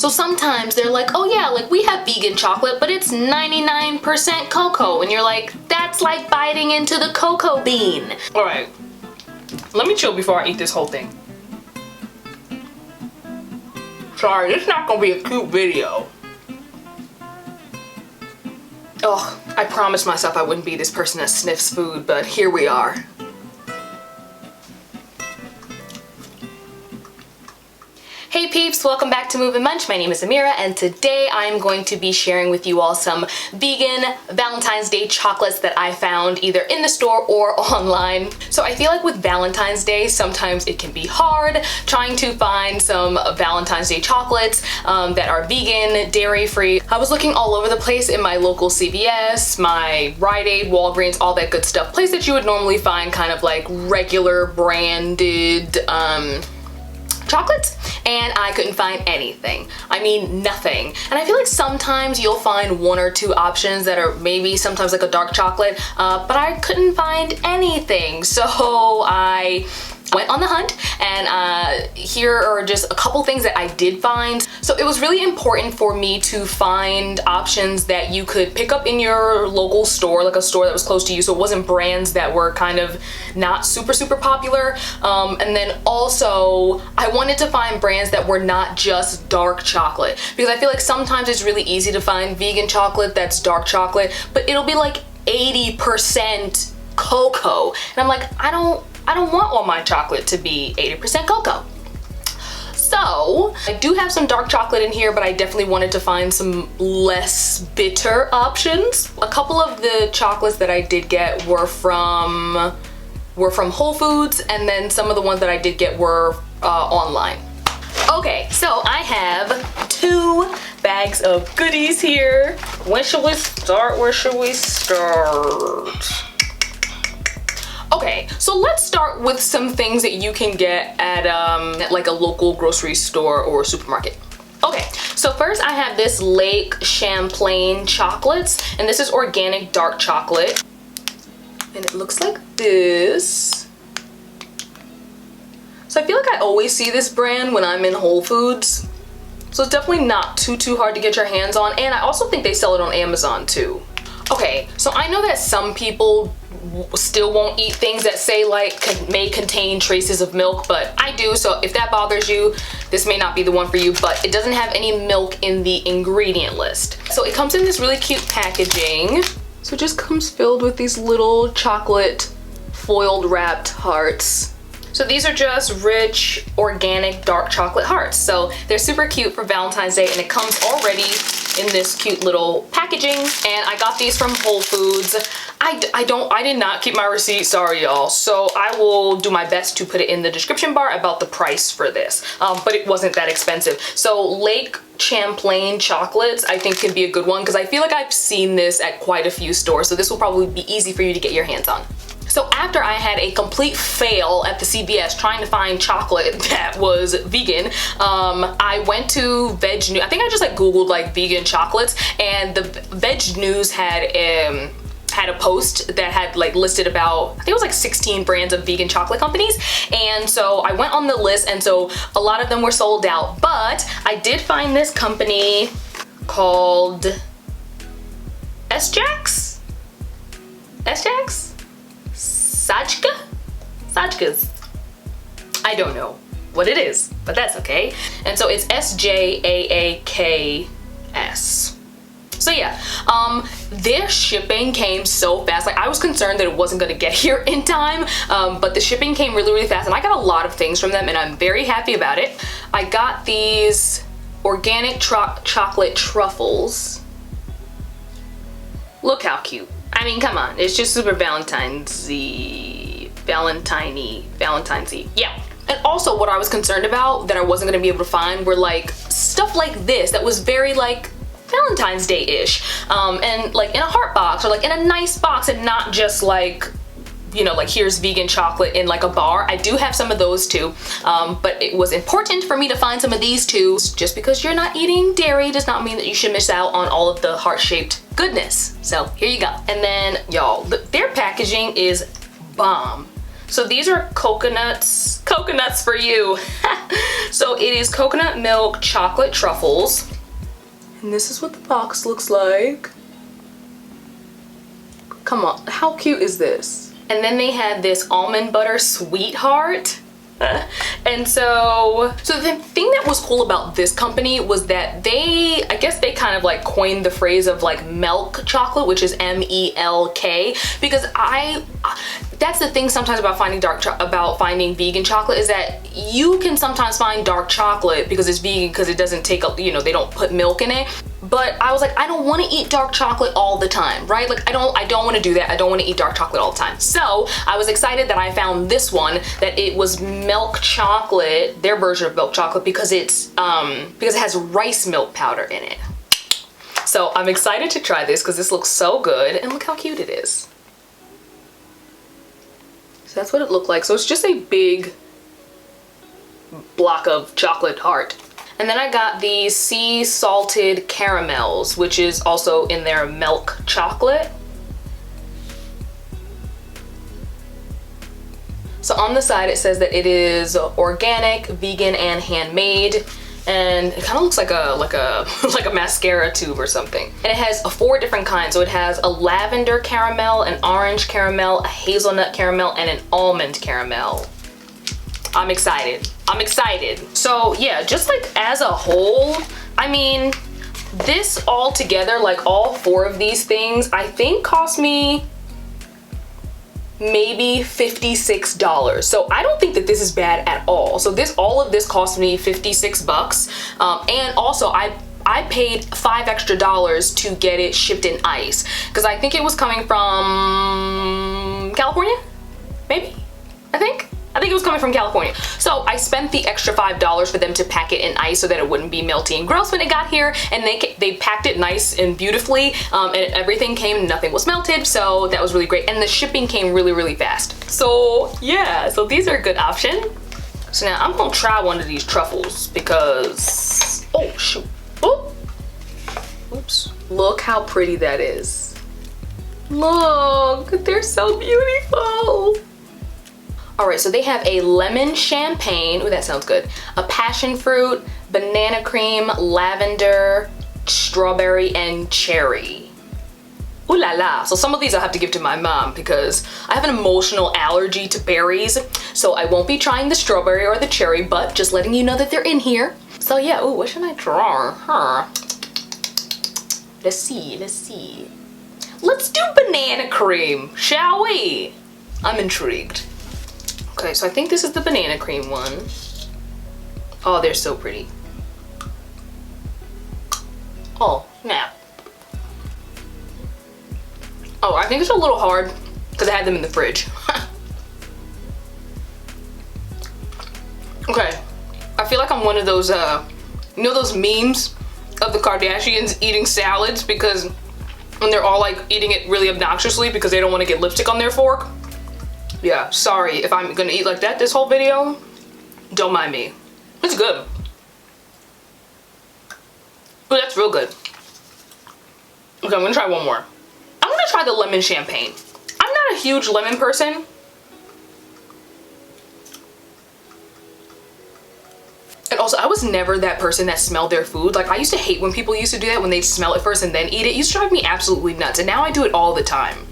So sometimes they're like, oh yeah, like we have vegan chocolate, but it's 99% cocoa. And you're like, that's like biting into the cocoa bean. All right, let me chill before I eat this whole thing. Sorry, it's not gonna be a cute video. Oh, I promised myself I wouldn't be this person that sniffs food, but here we are. Hey peeps, welcome back to Moving Munch. My name is Amira, and today I'm going to be sharing with you all some vegan Valentine's Day chocolates that I found either in the store or online. So I feel like with Valentine's Day, sometimes it can be hard trying to find some Valentine's Day chocolates that are vegan, dairy-free. I was looking all over the place in my local CVS, my Rite Aid, Walgreens, all that good stuff. Place that you would normally find kind of like regular branded chocolates, and I couldn't find anything. I mean, nothing. And I feel like sometimes you'll find one or two options that are maybe sometimes like a dark chocolate, but I couldn't find anything. So I went on the hunt, and here are just a couple things that I did find. So it was really important for me to find options that you could pick up in your local store, like a store that was close to you, so it wasn't brands that were kind of not super popular. And then also I wanted to find brands that were not just dark chocolate, because I feel like sometimes it's really easy to find vegan chocolate that's dark chocolate, but it'll be like 80% cocoa, and I'm like, I don't want all my chocolate to be 80% cocoa. So I do have some dark chocolate in here, but I definitely wanted to find some less bitter options. A couple of the chocolates that I did get were from Whole Foods, and then some of the ones that I did get were online. Okay, so I have 2 bags of goodies here. When should we start? Where should we start? Okay, so let's start with some things that you can get at like a local grocery store or supermarket. Okay, so first I have this Lake Champlain chocolates, and this is organic dark chocolate. And it looks like this. So I feel like I always see this brand when I'm in Whole Foods. So it's definitely not too hard to get your hands on, and I also think they sell it on Amazon too. Okay, so I know that some people still won't eat things that say like may contain traces of milk, but I do, so if that bothers you, this may not be the one for you, but it doesn't have any milk in the ingredient list. So it comes in this really cute packaging. So it just comes filled with these little chocolate foiled wrapped hearts. So these are just rich, organic, dark chocolate hearts. So they're super cute for Valentine's Day, and it comes already in this cute little packaging. And I got these from Whole Foods. I did not keep my receipt, sorry y'all. So I will do my best to put it in the description bar about the price for this, but it wasn't that expensive. So Lake Champlain chocolates I think can be a good one, because I feel like I've seen this at quite a few stores, so this will probably be easy for you to get your hands on. So after I had a complete fail at the CVS trying to find chocolate that was vegan, I went to Veg News. I think I just like Googled like vegan chocolates, and the Veg News had a post that had like listed about, I think it was like 16 brands of vegan chocolate companies. And so I went on the list, and so a lot of them were sold out, but I did find this company called Sjaak's? Sjaak's? I don't know what it is, but that's okay. And so it's Sjaaks. So yeah, their shipping came so fast. Like I was concerned that it wasn't gonna get here in time, but the shipping came really fast, and I got a lot of things from them, and I'm very happy about it. I got these organic chocolate truffles. Look how cute. I mean, come on, it's just super Valentines-y. Yeah. And also what I was concerned about that I wasn't gonna be able to find were like stuff like this that was very like Valentine's Day-ish, and like in a heart box or like in a nice box, and not just like, you know, like here's vegan chocolate in like a bar. I do have some of those too, but it was important for me to find some of these too. Just because you're not eating dairy does not mean that you should miss out on all of the heart-shaped goodness. So here you go. And then y'all, their packaging is bomb. So these are coconuts for you. So it is coconut milk chocolate truffles. And this is what the box looks like. Come on, how cute is this? And then they had this almond butter sweetheart. And so the thing that was cool about this company was that I guess they kind of like coined the phrase of like milk chocolate, which is M-E-L-K, because that's the thing sometimes about finding vegan chocolate, is that you can sometimes find dark chocolate because it's vegan, because it doesn't take they don't put milk in it. But I was like, I don't want to eat dark chocolate all the time, right? Like I don't want to do that. I don't want to eat dark chocolate all the time. So I was excited that I found this one, that it was milk chocolate, their version of milk chocolate, because it has rice milk powder in it. So I'm excited to try this because this looks so good, and look how cute it is. So that's what it looked like. So it's just a big block of chocolate heart. And then I got the sea salted caramels, which is also in their milk chocolate. So on the side it says that it is organic, vegan, and handmade. And it kind of looks like a mascara tube or something. And it has 4 different kinds. So it has a lavender caramel, an orange caramel, a hazelnut caramel, and an almond caramel. I'm excited. I'm excited. So yeah, just like as a whole, I mean, this all together, like all 4 of these things, I think cost me maybe $56. So I don't think that this is bad at all. So all of this cost me 56 bucks. And also I paid $5 extra to get it shipped in ice, because I think it was coming from California, maybe, I think it was coming from California. So I spent the extra $5 for them to pack it in ice so that it wouldn't be melty and gross when it got here. And they packed it nice and beautifully, and everything came, nothing was melted. So that was really great. And the shipping came really, really fast. So yeah, so these are a good option. So now I'm gonna try one of these truffles because, oh shoot, oh, oops. Look how pretty that is. Look, they're so beautiful. All right, so they have a lemon champagne. Ooh, that sounds good. A passion fruit, banana cream, lavender, strawberry, and cherry. Ooh la la. So some of these I'll have to give to my mom because I have an emotional allergy to berries. So I won't be trying the strawberry or the cherry, but just letting you know that they're in here. So yeah, ooh, what should I draw? Let's see. Let's do banana cream, shall we? I'm intrigued. Okay, so I think this is the banana cream one. Oh, they're so pretty. Oh, snap. Oh, I think it's a little hard because I had them in the fridge. Okay, I feel like I'm one of those, you know those memes of the Kardashians eating salads and they're all like eating it really obnoxiously because they don't want to get lipstick on their fork? Yeah, sorry if I'm gonna eat like that this whole video. Don't mind me. It's good. Oh, that's real good. Okay, I'm gonna try one more. I'm gonna try the lemon champagne. I'm not a huge lemon person. And also, I was never that person that smelled their food. Like, I used to hate when people used to do that, when they'd smell it first and then eat it. It used to drive me absolutely nuts, and now I do it all the time.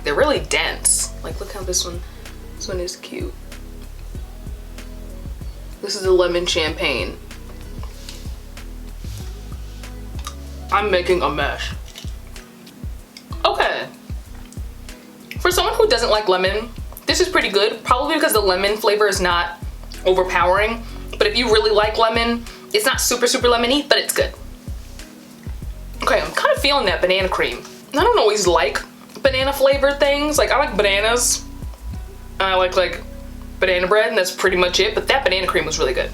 They're really dense. Like, look how this one is cute. This is the lemon champagne. I'm making a mess. Okay. For someone who doesn't like lemon, this is pretty good. Probably because the lemon flavor is not overpowering. But if you really like lemon, it's not super, super lemony, but it's good. Okay, I'm kind of feeling that banana cream. I don't always like banana flavored things. Like, I like bananas. I like banana bread, and that's pretty much it. But that banana cream was really good.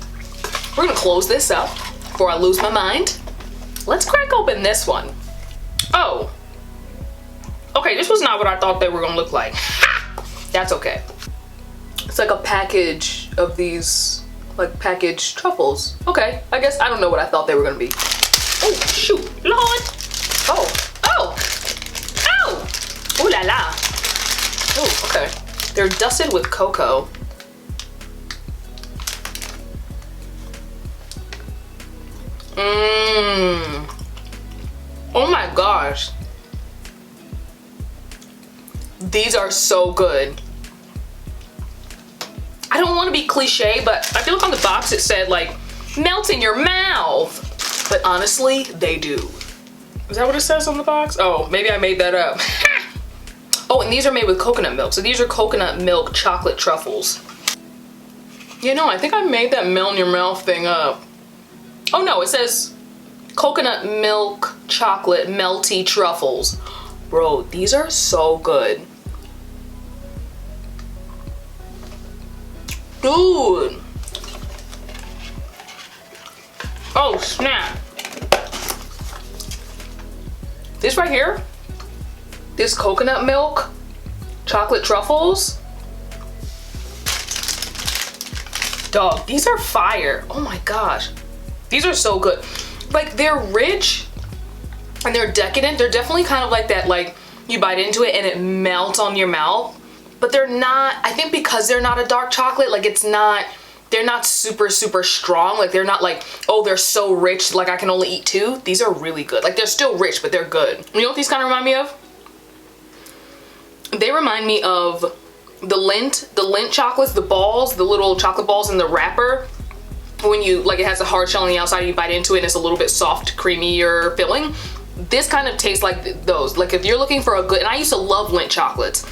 We're gonna close this up before I lose my mind. Let's crack open this one. Oh. Okay, this was not what I thought they were gonna look like. That's okay. It's like a package of these, like, packaged truffles. Okay, I guess I don't know what I thought they were gonna be. Oh, shoot, Lord. Oh. Ooh la la. Ooh, okay. They're dusted with cocoa. Oh my gosh. These are so good. I don't want to be cliche, but I feel like on the box it said like, melt in your mouth. But honestly, they do. Is that what it says on the box? Oh, maybe I made that up. Oh, and these are made with coconut milk. So these are coconut milk chocolate truffles. You know, I think I made that melt in your mouth thing up. Oh no, it says coconut milk chocolate melty truffles. Bro, these are so good. Dude. Oh snap. This right here, this coconut milk chocolate truffles. Dog, these are fire. Oh my gosh. These are so good. Like, they're rich and they're decadent. They're definitely kind of like that, like you bite into it and it melts on your mouth. But they're not, I think because they're not a dark chocolate, like they're not super, super strong. Like they're not like, oh, they're so rich, like I can only eat 2. These are really good. Like they're still rich, but they're good. You know what these kind of remind me of? They remind me of the Lindt chocolates, the balls, the little chocolate balls in the wrapper. When you, like, it has a hard shell on the outside, you bite into it and it's a little bit soft, creamier filling. This kind of tastes like those. Like if you're looking for a good, and I used to love Lindt chocolates.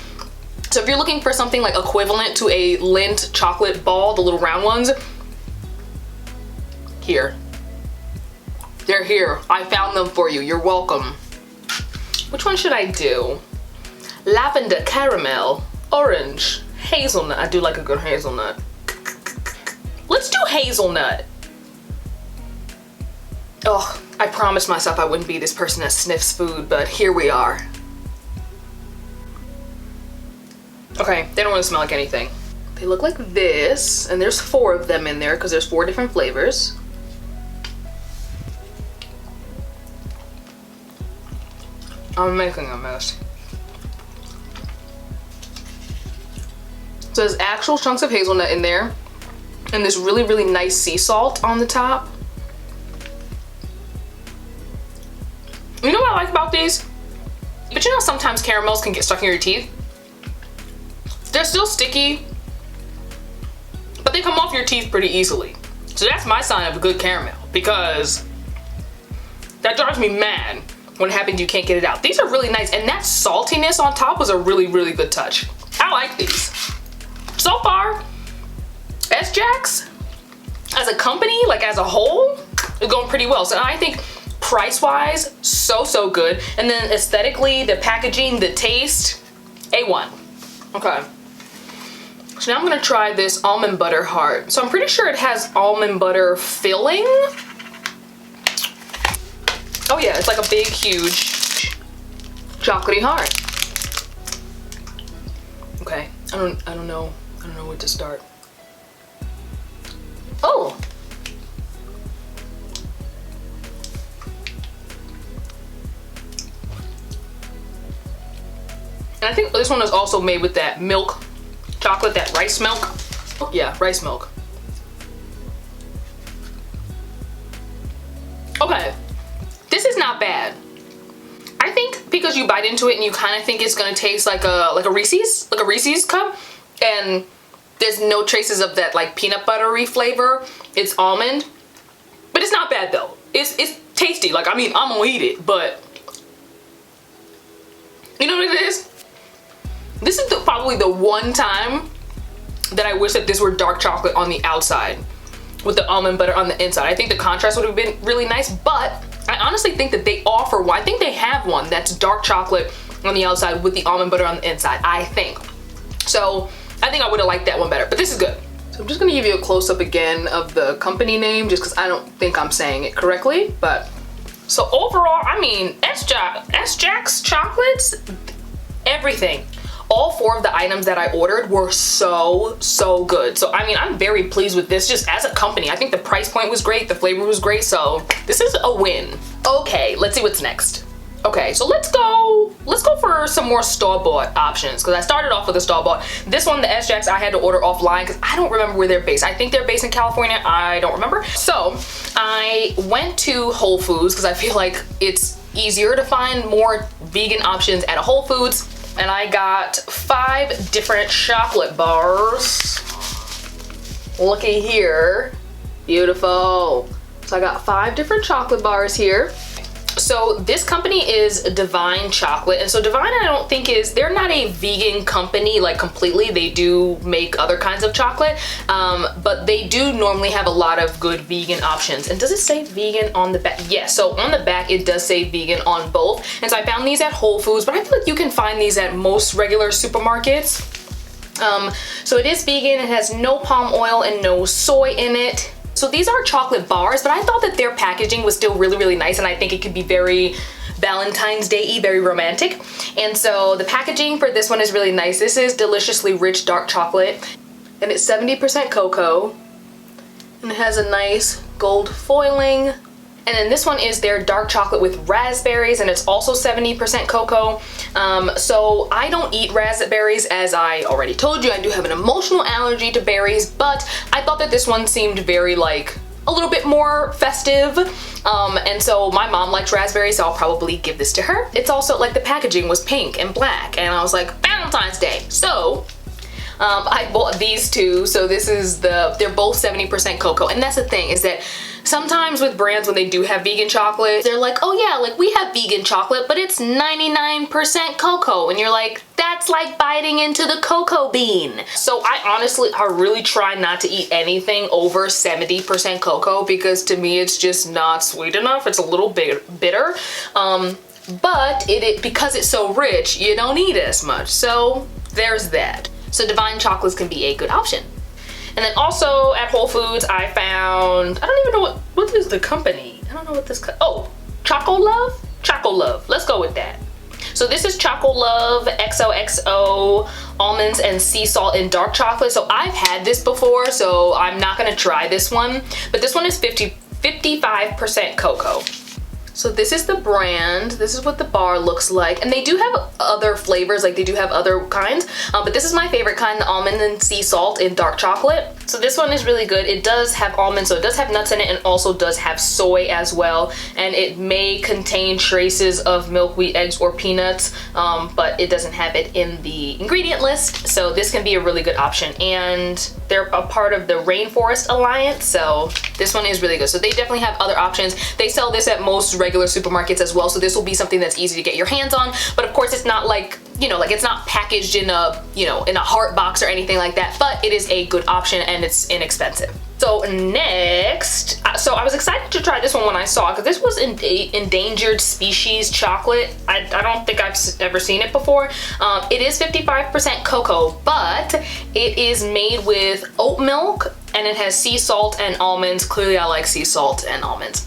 So if you're looking for something like equivalent to a Lindt chocolate ball, the little round ones, here. They're here. I found them for you. You're welcome. Which one should I do? Lavender caramel, orange, hazelnut. I do like a good hazelnut. Let's do hazelnut. Oh, I promised myself I wouldn't be this person that sniffs food, but here we are. Okay, they don't really smell like anything. They look like this, and there's 4 of them in there because there's 4 different flavors. I'm making a mess. So there's actual chunks of hazelnut in there, and this really, really nice sea salt on the top. You know what I like about these? But you know sometimes caramels can get stuck in your teeth? They're still sticky, but they come off your teeth pretty easily. So that's my sign of a good caramel, because that drives me mad when it happens you can't get it out. These are really nice, and that saltiness on top was a really, really good touch. I like these. So far, Sjaak's as a company, like as a whole, is going pretty well. So I think price-wise, so good. And then aesthetically, the packaging, the taste, A1. Okay. So now I'm gonna try this almond butter heart. So I'm pretty sure it has almond butter filling. Oh yeah, it's like a big, huge chocolatey heart. Okay, I don't know where to start. Oh. And I think this one is also made with that milk chocolate, that rice milk. Yeah, rice milk. Okay, this is not bad. I think because you bite into it and you kind of think it's gonna taste like a Reese's cup, and there's no traces of that like peanut buttery flavor. It's almond, but it's not bad though. It's tasty. Like, I mean, I'm gonna eat it, but you know what it is? This is probably the one time that I wish that this were dark chocolate on the outside with the almond butter on the inside. I think the contrast would have been really nice, but I honestly think that they offer one. I think they have one that's dark chocolate on the outside with the almond butter on the inside, I think. So I think I would have liked that one better, but this is good. So I'm just gonna give you a close-up again of the company name, just because I don't think I'm saying it correctly. But so overall, I mean, Sjaak's chocolates, everything. All 4 of the items that I ordered were so good. So I mean, I'm very pleased with this just as a company. I think the price point was great, the flavor was great, so this is a win. Okay, let's see what's next. Okay, so let's go for some more store-bought options, because I started off with a store-bought. This one, the Sjaaks, I had to order offline because I don't remember where they're based. I think they're based in California, I don't remember. So I went to Whole Foods because I feel like it's easier to find more vegan options at a Whole Foods. And I got 5 different chocolate bars. Looky here, beautiful. So I got 5 different chocolate bars here. So this company is Divine Chocolate, and so Divine, I don't think they're not a vegan company like completely. They do make other kinds of chocolate, but they do normally have a lot of good vegan options. And does it say vegan on the back? Yes, so on the back it does say vegan on both. And so I found these at Whole Foods, but I feel like you can find these at most regular supermarkets. So it is vegan, it has no palm oil and no soy in it. So these are chocolate bars, but I thought that their packaging was still really, really nice, and I think it could be very Valentine's Day-y, very romantic. And so the packaging for this one is really nice. This is deliciously rich dark chocolate, and it's 70% cocoa, and it has a nice gold foiling. And then this one is their dark chocolate with raspberries, and it's also 70% cocoa. So I don't eat raspberries, as I already told you. I do have an emotional allergy to berries, but I thought that this one seemed very like a little bit more festive. And so my mom likes raspberries, so I'll probably give this to her. It's also like the packaging was pink and black, and I was like, Valentine's Day. So I bought these 2. So this is they're both 70% cocoa. And that's the thing, is that sometimes with brands, when they do have vegan chocolate, they're like, oh yeah, like we have vegan chocolate, but it's 99% cocoa. And you're like, that's like biting into the cocoa bean. So I really try not to eat anything over 70% cocoa, because to me, it's just not sweet enough. It's a little bit bitter. But because it's so rich, you don't eat as much. So there's that. So Divine Chocolates can be a good option. And then also at Whole Foods, I found, I don't even know what is the company? I don't know what this, oh, Chocolove? Chocolove, let's go with that. So this is Chocolove XOXO almonds and sea salt in dark chocolate. So I've had this before, so I'm not gonna try this one, but this one is 55% cocoa. So this is the brand, this is what the bar looks like, and they do have other flavors, like they do have other kinds, but this is my favorite kind, the almond and sea salt in dark chocolate. So this one is really good. It does have almonds, so it does have nuts in it, and also does have soy as well, and it may contain traces of milk, wheat, eggs, or peanuts, but it doesn't have it in the ingredient list, so this can be a really good option. And they're a part of the Rainforest Alliance, so this one is really good. So they definitely have other options. They sell this at most regular supermarkets as well, so this will be something that's easy to get your hands on. But of course, it's not like, you know, like it's not packaged in a, you know, in a heart box or anything like that, but it is a good option and it's inexpensive. So next, so I was excited to try this one when I saw it, because this was Endangered Species chocolate. I don't think I've ever seen it before. It is 55% cocoa, but it is made with oat milk, and it has sea salt and almonds. Clearly I like sea salt and almonds.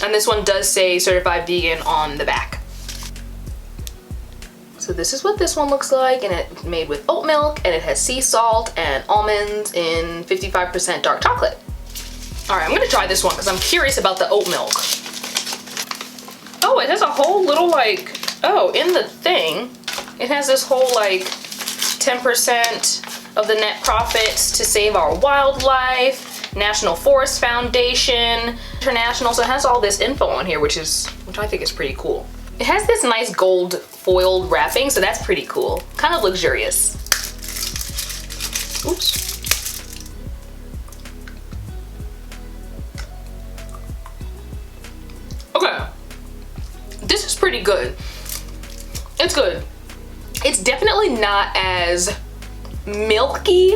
And this one does say certified vegan on the back. So this is what this one looks like, and it's made with oat milk, and it has sea salt and almonds in 55% dark chocolate. All right, I'm gonna try this one because I'm curious about the oat milk. Oh, it has a whole little like, oh, in the thing, it has this whole like 10% of the net profits to save our wildlife, National Forest Foundation, International. So it has all this info on here, which I think is pretty cool. It has this nice gold foiled wrapping, so that's pretty cool. Kind of luxurious. Oops. Okay. This is pretty good. It's good. It's definitely not as milky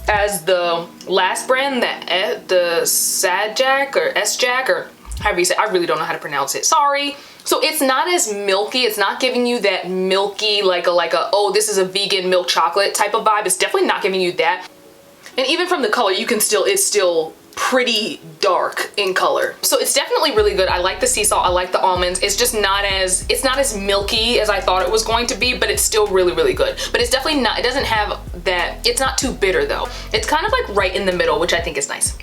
as the last brand, the Sjaak or Sjaak, or however you say it. I really don't know how to pronounce it. Sorry. So it's not as milky. It's not giving you that milky, like a oh, this is a vegan milk chocolate type of vibe. It's definitely not giving you that. And even from the color, you can still, it's still pretty dark in color. So it's definitely really good. I like the sea salt, I like the almonds. It's just not as, it's not as milky as I thought it was going to be, but it's still really, really good. But it's definitely not, it doesn't have that, it's not too bitter though. It's kind of like right in the middle, which I think is nice.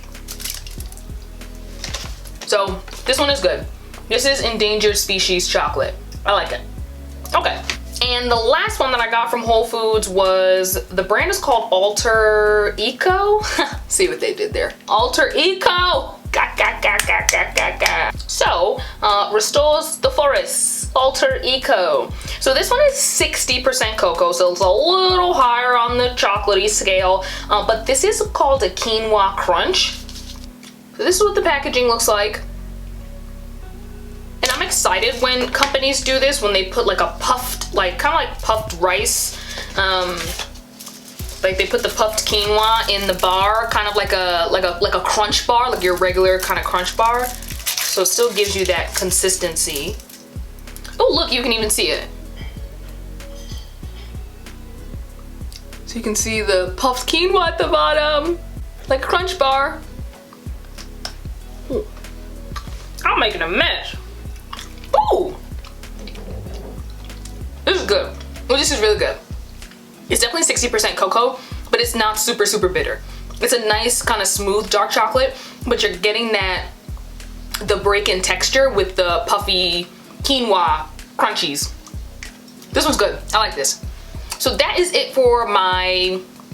So this one is good. This is Endangered Species chocolate. I like it. Okay. And the last one that I got from Whole Foods was, the brand is called Alter Eco. See what they did there. Alter Eco! So, restores the forests. Alter Eco. So this one is 60% cocoa, so it's a little higher on the chocolatey scale. But this is called a quinoa crunch. So this is what the packaging looks like. And I'm excited when companies do this, when they put like a puffed, like kind of like puffed rice, like they put the puffed quinoa in the bar, kind of like a crunch bar, like your regular kind of crunch bar. So it still gives you that consistency. Oh look, you can even see it. So you can see the puffed quinoa at the bottom, like a crunch bar. Ooh. I'm making a mess. Ooh! This is good. Well, this is really good. It's definitely 60% cocoa, but it's not super, super bitter. It's a nice kind of smooth dark chocolate, but you're getting the break in texture with the puffy quinoa crunchies. This one's good. I like this. So that is it for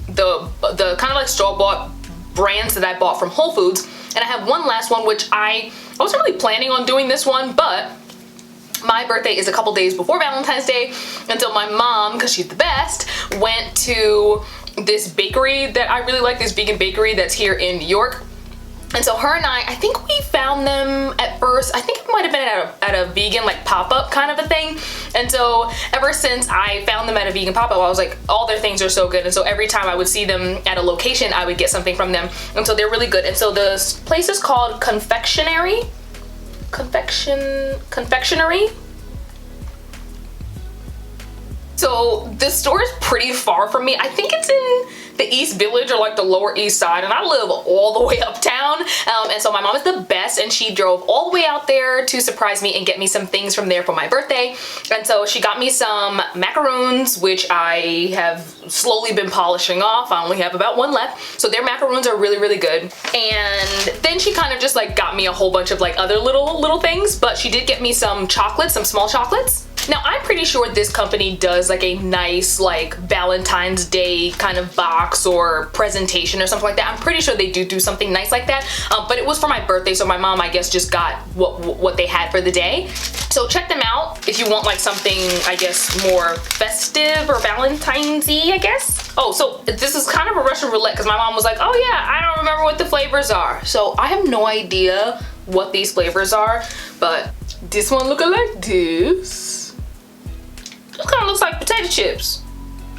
the kind of like store-bought brands that I bought from Whole Foods. And I have one last one, which I wasn't really planning on doing this one, but my birthday is a couple days before Valentine's Day, and so my mom, because she's the best, went to this bakery that I really like, this vegan bakery that's here in New York. And so her and I think we found them at first, I think it might have been at a vegan like pop-up kind of a thing. And so ever since I found them at a vegan pop-up, I was like, all their things are so good. And so every time I would see them at a location, I would get something from them. And so they're really good. And so the place is called Confectionery Confectionery. So the store is pretty far from me. I think it's in the East Village or like the Lower East Side, and I live all the way uptown. And so my mom is the best, and she drove all the way out there to surprise me and get me some things from there for my birthday. And so she got me some macaroons, which I have slowly been polishing off. I only have about one left. So their macaroons are really, really good. And then she kind of just like got me a whole bunch of like other little things, but she did get me some chocolates, some small chocolates. Now I'm pretty sure this company does like a nice like Valentine's Day kind of box or presentation or something like that. I'm pretty sure they do something nice like that, but it was for my birthday, so my mom I guess just got what they had for the day. So check them out if you want like something I guess more festive or Valentine's-y, I guess. Oh, so this is kind of a Russian roulette because my mom was like, oh yeah, I don't remember what the flavors are. So I have no idea what these flavors are, but this one looking like this. This kind of looks like potato chips.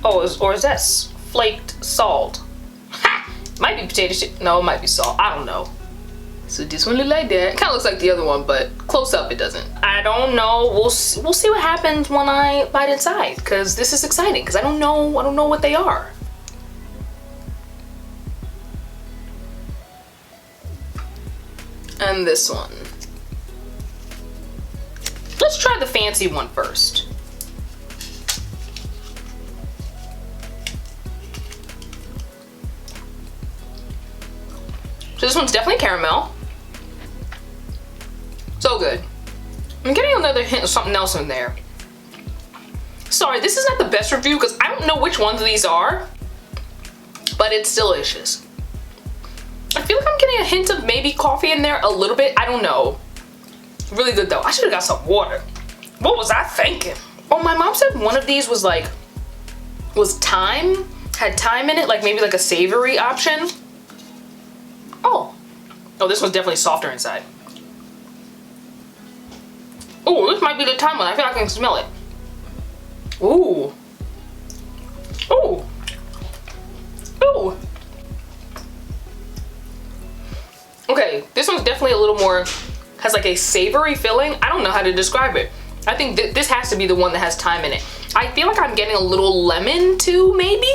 Oh, or is that flaked salt? Ha! Might be potato chip. No, it might be salt. I don't know. So this one look like that. It kind of looks like the other one, but close up it doesn't. I don't know. We'll see what happens when I bite inside, because this is exciting. Because I don't know what they are. And this one. Let's try the fancy one first. So this one's definitely caramel. So good. I'm getting another hint of something else in there. Sorry, this is not the best review because I don't know which ones these are, but it's delicious. I feel like I'm getting a hint of maybe coffee in there a little bit. I don't know. Really good though. I should have got some water. What was I thinking? Oh, my mom said one of these was like, had thyme in it, like maybe like a savory option. Oh, this one's definitely softer inside. Oh, this might be the thyme one. I feel like I can smell it. Ooh. Ooh. Ooh. Okay, this one's definitely a little more, has like a savory filling. I don't know how to describe it. I think this has to be the one that has thyme in it. I feel like I'm getting a little lemon too, maybe?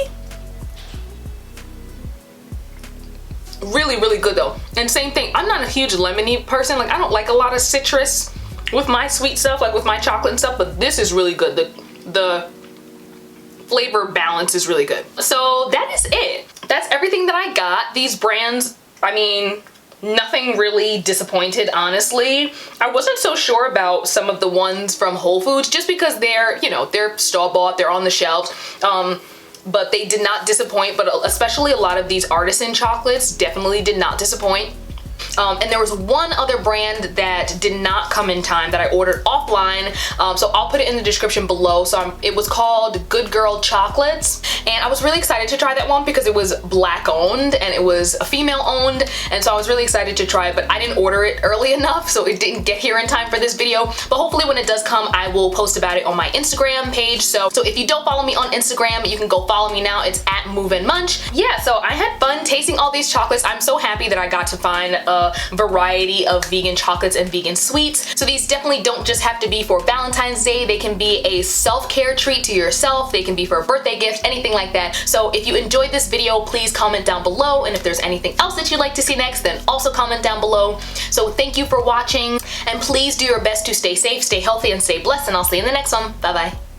Really, really good though. And same thing, I'm not a huge lemony person. Like I don't like a lot of citrus with my sweet stuff, like with my chocolate and stuff, but this is really good. The flavor balance is really good. So that is it. That's everything that I got. These brands, I mean, nothing really disappointed, honestly. I wasn't so sure about some of the ones from Whole Foods just because they're, you know, they're store-bought, they're on the shelves. But they did not disappoint, but especially a lot of these artisan chocolates definitely did not disappoint. And there was one other brand that did not come in time that I ordered offline, so I'll put it in the description below. So it was called Good Girl Chocolates, and I was really excited to try that one because it was Black owned and it was a female owned, and so I was really excited to try it, but I didn't order it early enough, so it didn't get here in time for this video. But hopefully when it does come, I will post about it on my Instagram page. So if you don't follow me on Instagram, you can go follow me now. It's at Move and Munch. Yeah, so I had fun tasting all these chocolates. I'm so happy that I got to find a variety of vegan chocolates and vegan sweets. So these definitely don't just have to be for Valentine's Day. They can be a self-care treat to yourself. They can be for a birthday gift, anything like that. So if you enjoyed this video, please comment down below. And if there's anything else that you'd like to see next, then also comment down below. So thank you for watching, and please do your best to stay safe, stay healthy, and stay blessed. And I'll see you in the next one. Bye-bye.